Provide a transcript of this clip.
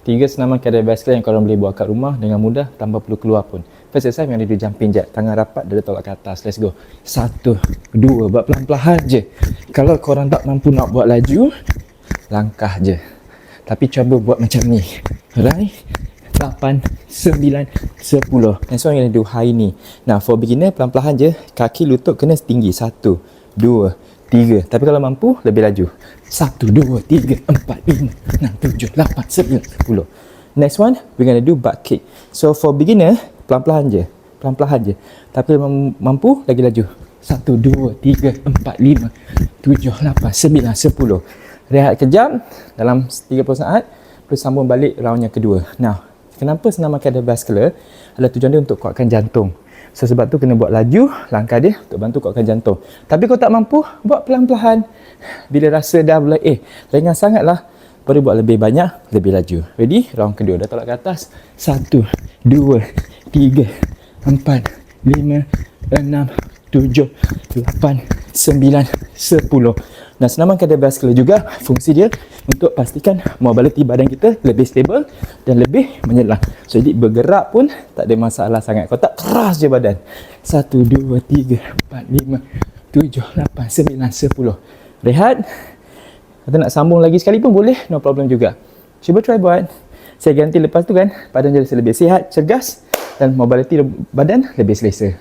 3 senaman cardiovascular yang korang boleh buat kat rumah dengan mudah tanpa perlu keluar pun. First exercise yang ada jumping jack. Tangan rapat, dada tolak ke atas. Let's go. 1, 2, buat pelan-pelan je. Kalau korang tak mampu nak buat laju, langkah je. Tapi cuba buat macam ni. Alright? 8, 9, 10. Next one, you're gonna do high knee. Now, for beginner, pelan-pelan je. Kaki lutut kena tinggi. 1, 2, 3. Tapi kalau mampu, lebih laju. 1, 2, 3, 4, 5, 6, 7, 8, 9, 10. Next one, we're gonna do butt kick. So, for beginner, pelan-pelan je. Pelan-pelan je. Tapi kalau mampu, lagi laju. 1, 2, 3, 4, 5, 7, 8, 9, 10. Rehat kejap dalam 30 saat. Terus sambung balik round yang kedua. Now, kenapa senaman cardiovascular adalah tujuan dia untuk kuatkan jantung. So, sebab tu kena buat laju langkah dia untuk bantu kuatkan jantung. Tapi kalau tak mampu, buat pelan-pelan. Bila rasa dah mulai ringan sangat lah, baru buat lebih banyak, lebih laju. Ready? Round kedua. Dah tolak ke atas. 1, 2, 3, 4, 5, 6, 7, 8, 9, 10. Nah, senaman cardiovascular juga fungsi dia untuk pastikan mobility badan kita lebih stabil dan lebih menyelang. So, jadi bergerak pun tak ada masalah sangat. Kalau tak, keras je badan. 1, 2, 3, 4, 5, 7, 8, 9, 10. Rehat. Kalau nak sambung lagi sekali pun boleh, no problem juga. Cuba try buat. Saya garanti lepas tu kan, badan jadi lebih sihat, cergas dan mobility badan lebih selesa.